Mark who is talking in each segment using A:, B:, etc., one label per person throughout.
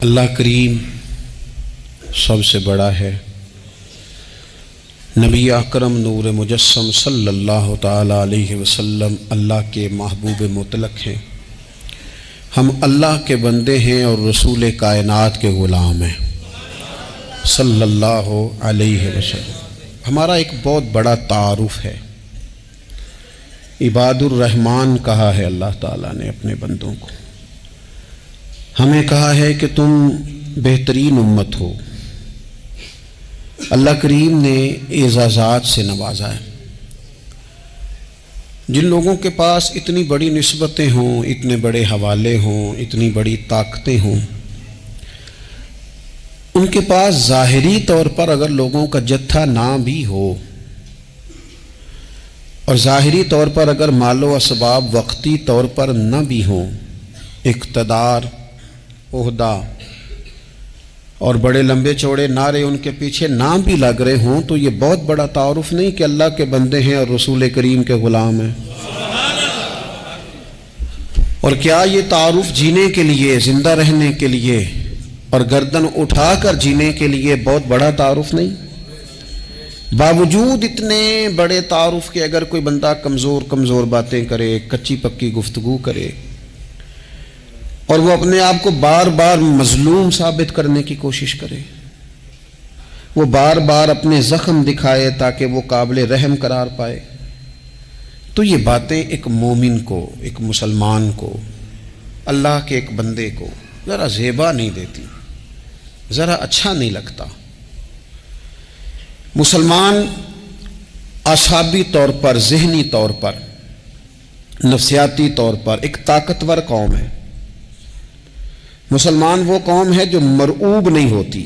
A: اللہ کریم سب سے بڑا ہے۔ نبی اکرم نور مجسم صلی اللہ تعالی علیہ وسلم اللہ کے محبوب مطلق ہیں۔ ہم اللہ کے بندے ہیں اور رسول کائنات کے غلام ہیں صلی اللہ علیہ وسلم۔ ہمارا ایک بہت بڑا تعارف ہے، عباد الرحمن کہا ہے اللہ تعالیٰ نے اپنے بندوں کو۔ ہمیں کہا ہے کہ تم بہترین امت ہو۔ اللہ کریم نے اعزازات سے نوازا ہے۔ جن لوگوں کے پاس اتنی بڑی نسبتیں ہوں، اتنے بڑے حوالے ہوں، اتنی بڑی طاقتیں ہوں، ان کے پاس ظاہری طور پر اگر لوگوں کا جتھا نہ بھی ہو اور ظاہری طور پر اگر مال و اسباب وقتی طور پر نہ بھی ہوں، اقتدار، عہدہ اور بڑے لمبے چوڑے نعرے ان کے پیچھے نہ بھی لگ رہے ہوں، تو یہ بہت بڑا تعارف نہیں کہ اللہ کے بندے ہیں اور رسول کریم کے غلام ہیں؟ اور کیا یہ تعارف جینے کے لیے، زندہ رہنے کے لیے اور گردن اٹھا کر جینے کے لیے بہت بڑا تعارف نہیں؟ باوجود اتنے بڑے تعارف کے اگر کوئی بندہ کمزور باتیں کرے، کچی پکی گفتگو کرے اور وہ اپنے آپ کو بار بار مظلوم ثابت کرنے کی کوشش کرے، وہ بار بار اپنے زخم دکھائے تاکہ وہ قابل رحم قرار پائے، تو یہ باتیں ایک مومن کو، ایک مسلمان کو، اللہ کے ایک بندے کو ذرا زیبا نہیں دیتی، ذرا اچھا نہیں لگتا۔ مسلمان اعصابی طور پر، ذہنی طور پر، نفسیاتی طور پر ایک طاقتور قوم ہے۔ مسلمان وہ قوم ہے جو مرعوب نہیں ہوتی،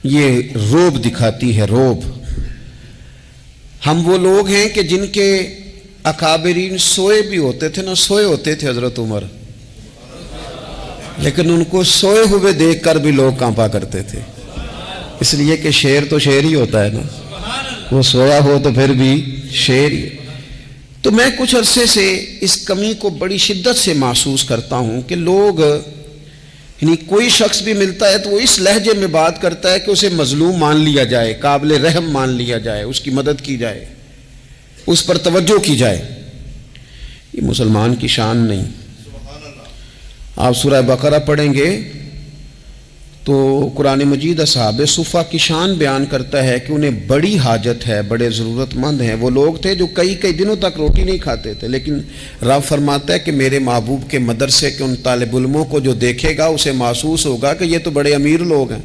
A: یہ روب دکھاتی ہے، روب۔ ہم وہ لوگ ہیں کہ جن کے اکابرین سوئے بھی ہوتے تھے، نہ سوئے ہوتے تھے حضرت عمر، لیکن ان کو سوئے ہوئے دیکھ کر بھی لوگ کانپا کرتے تھے، اس لیے کہ شیر تو شیر ہی ہوتا ہے نا، وہ سویا ہو تو پھر بھی شیر ہی۔ تو میں کچھ عرصے سے اس کمی کو بڑی شدت سے محسوس کرتا ہوں کہ لوگ، یعنی کوئی شخص بھی ملتا ہے تو وہ اس لہجے میں بات کرتا ہے کہ اسے مظلوم مان لیا جائے، قابل رحم مان لیا جائے، اس کی مدد کی جائے، اس پر توجہ کی جائے۔ یہ مسلمان کی شان نہیں۔ آپ سورہ بقرہ پڑھیں گے تو قرآن مجید اصحاب صفہ کی شان بیان کرتا ہے کہ انہیں بڑی حاجت ہے، بڑے ضرورت مند ہیں۔ وہ لوگ تھے جو کئی دنوں تک روٹی نہیں کھاتے تھے، لیکن رب فرماتا ہے کہ میرے محبوب کے مدرسے کے ان طالب علموں کو جو دیکھے گا اسے محسوس ہوگا کہ یہ تو بڑے امیر لوگ ہیں۔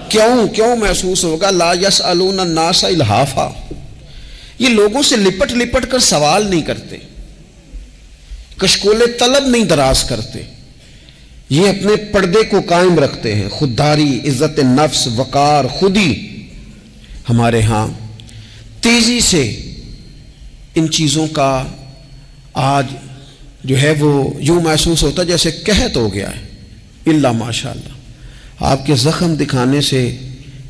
A: کیوں محسوس ہوگا؟ لا یسألون الناس الحافا، یہ لوگوں سے لپٹ کر سوال نہیں کرتے، کشکول طلب نہیں دراز کرتے، یہ اپنے پردے کو قائم رکھتے ہیں۔ خودداری، عزت نفس، وقار، خودی ہمارے ہاں تیزی سے ان چیزوں کا آج جو ہے وہ یوں محسوس ہوتا جیسے قحط ہو گیا ہے۔ الا ماشاءاللہ، آپ کے زخم دکھانے سے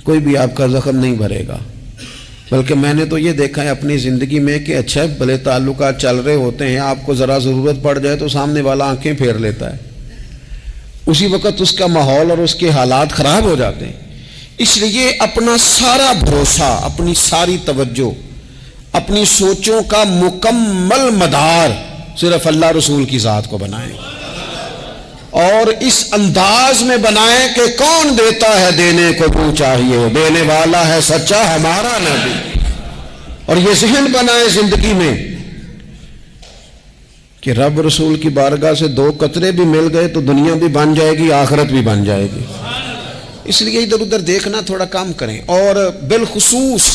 A: کوئی بھی آپ کا زخم نہیں بھرے گا، بلکہ میں نے تو یہ دیکھا ہے اپنی زندگی میں کہ اچھا بھلے تعلقات چل رہے ہوتے ہیں، آپ کو ذرا ضرورت پڑ جائے تو سامنے والا آنکھیں پھیر لیتا ہے، اسی وقت اس کا ماحول اور اس کے حالات خراب ہو جاتے ہیں۔ اس لیے اپنا سارا بھروسہ، اپنی ساری توجہ، اپنی سوچوں کا مکمل مدار صرف اللہ رسول کی ذات کو بنائیں، اور اس انداز میں بنائیں کہ کون دیتا ہے دینے کو تو چاہیے، دینے والا ہے سچا ہمارا نبی۔ اور یہ ذہن بنائیں زندگی میں کہ رب رسول کی بارگاہ سے 2 قطرے بھی مل گئے تو دنیا بھی بن جائے گی، آخرت بھی بن جائے گی۔ اس لیے ادھر ادھر دیکھنا تھوڑا کم کریں۔ اور بالخصوص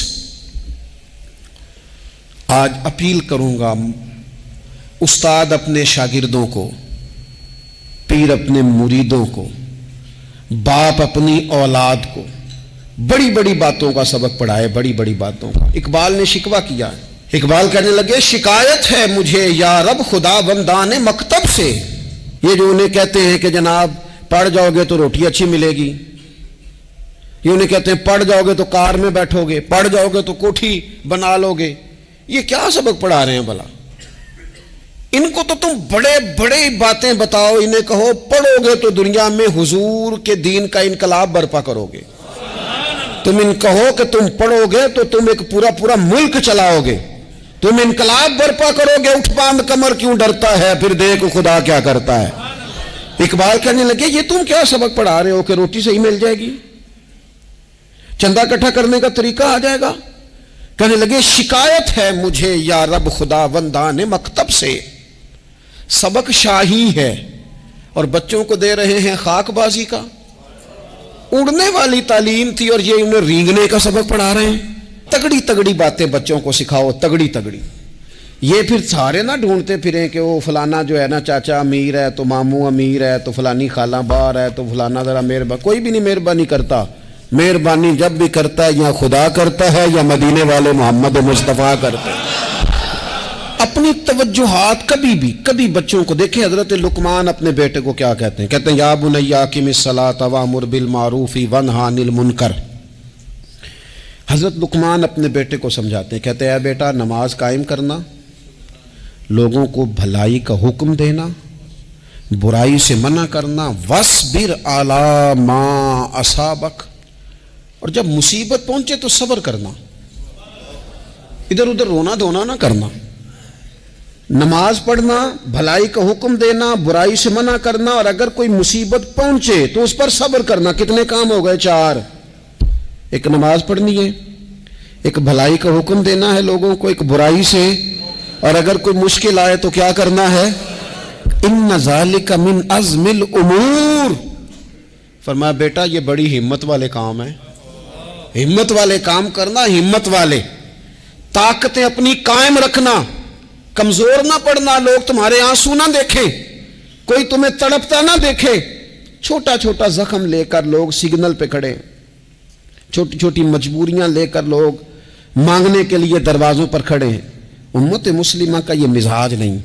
A: آج اپیل کروں گا، استاد اپنے شاگردوں کو، پیر اپنے مریدوں کو، باپ اپنی اولاد کو بڑی بڑی باتوں کا سبق پڑھائے، بڑی بڑی باتوں کا۔ اقبال نے شکوہ کیا، اقبال کہنے لگے شکایت ہے مجھے یا رب خدا بندان مکتب سے، یہ جو انہیں کہتے ہیں کہ جناب پڑھ جاؤ گے تو روٹی اچھی ملے گی، یہ انہیں کہتے ہیں پڑھ جاؤ گے تو کار میں بیٹھو گے، پڑھ جاؤ گے تو کوٹھی بنا لو گے، یہ کیا سبق پڑھا رہے ہیں بھلا؟ ان کو تو تم بڑے بڑے باتیں بتاؤ، انہیں کہو پڑھو گے تو دنیا میں حضور کے دین کا انقلاب برپا کرو گے، تم ان کہو کہ تم پڑھو گے تو تم ایک پورا ملک چلاؤ گے، تم انقلاب برپا کرو گے، اٹھ باندھ کمر کیوں ڈرتا ہے، پھر دیکھ خدا کیا کرتا ہے۔ اقبال کہنے لگے یہ تم کیا سبق پڑھا رہے ہو کہ روٹی صحیح مل جائے گی، چندہ اکٹھا کرنے کا طریقہ آ جائے گا؟ کہنے لگے شکایت ہے مجھے یا رب خدا وندان مکتب سے، سبق شاہی ہے اور بچوں کو دے رہے ہیں خاک بازی کا۔ اڑنے والی تعلیم تھی اور یہ انہیں رینگنے کا سبق پڑھا رہے ہیں۔ تگڑی تگڑی باتیں بچوں کو سکھاؤ، تگڑی تگڑی، یہ پھر سارے نہ ڈھونڈتے پھریں کہ وہ فلانا جو ہے نا چاچا امیر ہے تو ماموں امیر ہے تو فلانی خالہ باہر ہے تو فلانا ذرا مہربانی، کوئی بھی نہیں مہربانی کرتا۔ مہربانی جب بھی کرتا ہے یا خدا کرتا ہے یا مدینے والے محمد مصطفیٰ کرتے ہیں۔ اپنی توجہات کبھی بچوں کو دیکھیں، حضرت لقمان اپنے بیٹے کو کیا کہتے ہیں؟ کہتے ہیں یا بنی اقم الصلاۃ وامر بالمعروف وانہی عن المنکر۔ حضرت لقمان اپنے بیٹے کو سمجھاتے ہیں، کہتے ہیں اے بیٹا نماز قائم کرنا، لوگوں کو بھلائی کا حکم دینا، برائی سے منع کرنا، وَاصْبِرْ عَلَىٰ مَا أَصَابَكَ، اور جب مصیبت پہنچے تو صبر کرنا، ادھر ادھر رونا دھونا نہ کرنا۔ نماز پڑھنا، بھلائی کا حکم دینا، برائی سے منع کرنا، اور اگر کوئی مصیبت پہنچے تو اس پر صبر کرنا۔ کتنے کام ہو گئے؟ 4۔ ایک نماز پڑھنی ہے، ایک بھلائی کا حکم دینا ہے لوگوں کو، ایک برائی سے، اور اگر کوئی مشکل آئے تو کیا کرنا ہے؟ ان ذالک من عزم الامور۔ فرمایا بیٹا یہ بڑی ہمت والے کام ہیں، ہمت والے کام کرنا، ہمت والے، طاقتیں اپنی قائم رکھنا، کمزور نہ پڑنا، لوگ تمہارے آنسو نہ دیکھیں، کوئی تمہیں تڑپتا نہ دیکھے۔ چھوٹا چھوٹا زخم لے کر لوگ سگنل پہ کھڑے، چھوٹی چھوٹی مجبوریاں لے کر لوگ مانگنے کے لیے دروازوں پر کھڑے ہیں۔ امت مسلمہ کا یہ مزاج نہیں،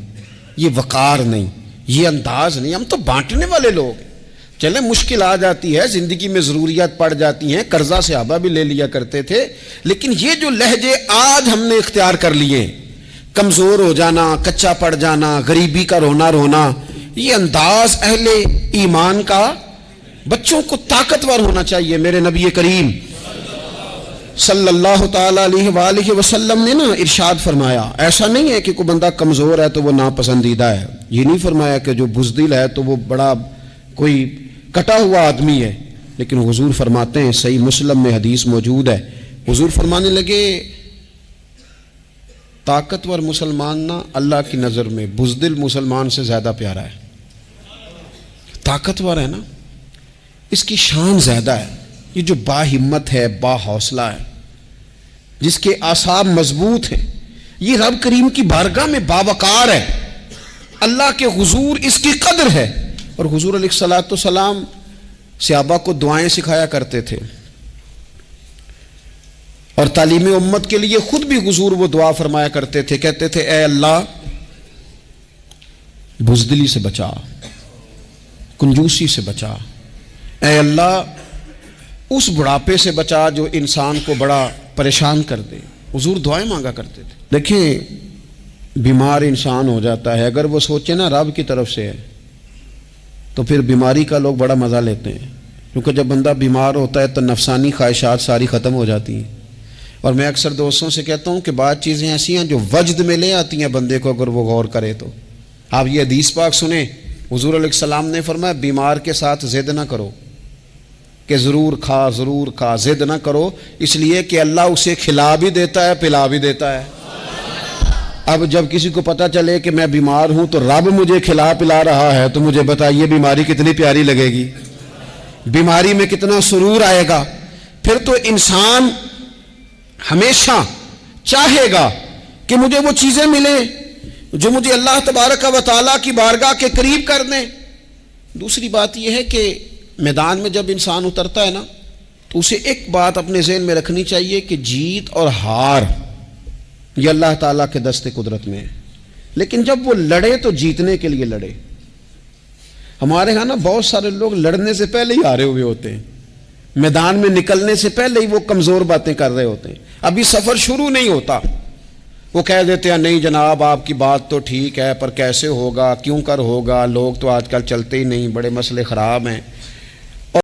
A: یہ وقار نہیں، یہ انداز نہیں۔ ہم تو بانٹنے والے لوگ ہیں۔ چلے مشکل آ جاتی ہے، زندگی میں ضروریات پڑ جاتی ہیں، قرضہ صحابہ بھی لے لیا کرتے تھے، لیکن یہ جو لہجے آج ہم نے اختیار کر لیے، کمزور ہو جانا، کچا پڑ جانا، غریبی کا رونا، یہ انداز اہل ایمان کا۔ بچوں کو طاقتور ہونا چاہیے۔ میرے نبی کریم صلی اللہ تعالی علیہ وآلہ وسلم نے نا ارشاد فرمایا، ایسا نہیں ہے کہ کوئی بندہ کمزور ہے تو وہ ناپسندیدہ ہے، یہ نہیں فرمایا کہ جو بزدل ہے تو وہ بڑا کوئی کٹا ہوا آدمی ہے، لیکن حضور فرماتے ہیں، صحیح مسلم میں حدیث موجود ہے، حضور فرمانے لگے طاقتور مسلمان نا اللہ کی نظر میں بزدل مسلمان سے زیادہ پیارا ہے۔ طاقتور ہے نا، اس کی شان زیادہ ہے۔ یہ جو با ہمت ہے، با حوصلہ ہے، جس کے اعصاب مضبوط ہیں، یہ رب کریم کی بارگاہ میں باوقار ہے، اللہ کے حضور اس کی قدر ہے۔ اور حضور علیہ الصلوۃ والسلام صحابہ کو دعائیں سکھایا کرتے تھے، اور تعلیم امت کے لیے خود بھی حضور وہ دعا فرمایا کرتے تھے، کہتے تھے اے اللہ بزدلی سے بچا، کنجوسی سے بچا، اے اللہ اس بڑھاپے سے بچا جو انسان کو بڑا پریشان کر دے۔ حضور دعائیں مانگا کرتے تھے۔ دیکھیں بیمار انسان ہو جاتا ہے، اگر وہ سوچے نا رب کی طرف سے ہے تو پھر بیماری کا لوگ بڑا مزہ لیتے ہیں، کیونکہ جب بندہ بیمار ہوتا ہے تو نفسانی خواہشات ساری ختم ہو جاتی ہیں۔ اور میں اکثر دوستوں سے کہتا ہوں کہ بعض چیزیں ایسی ہیں جو وجد میں لے آتی ہیں بندے کو، اگر وہ غور کرے تو۔ آپ یہ حدیث پاک سنیں، حضور علیہ السلام نے فرمایا بیمار کے ساتھ ضد نہ کرو کہ ضرور کھا، ضد نہ کرو، اس لیے کہ اللہ اسے کھلا بھی دیتا ہے، پلا بھی دیتا ہے۔ اب جب کسی کو پتہ چلے کہ میں بیمار ہوں تو رب مجھے کھلا پلا رہا ہے تو مجھے بتائیے بیماری کتنی پیاری لگے گی، بیماری میں کتنا سرور آئے گا۔ پھر تو انسان ہمیشہ چاہے گا کہ مجھے وہ چیزیں ملیں جو مجھے اللہ تبارک و تعالیٰ کی بارگاہ کے قریب کر دیں۔ دوسری بات یہ ہے کہ میدان میں جب انسان اترتا ہے نا تو اسے ایک بات اپنے ذہن میں رکھنی چاہیے کہ جیت اور ہار یہ اللہ تعالیٰ کے دست قدرت میں ہے، لیکن جب وہ لڑے تو جیتنے کے لیے لڑے۔ ہمارے ہاں نا بہت سارے لوگ لڑنے سے پہلے ہی ہارے ہوئے ہوتے ہیں، میدان میں نکلنے سے پہلے ہی وہ کمزور باتیں کر رہے ہوتے ہیں، ابھی سفر شروع نہیں ہوتا وہ کہہ دیتے ہیں نہیں جناب آپ کی بات تو ٹھیک ہے پر کیسے ہوگا، کیوں کر ہوگا، لوگ تو آج کل چلتے ہی نہیں، بڑے مسئلے خراب ہیں،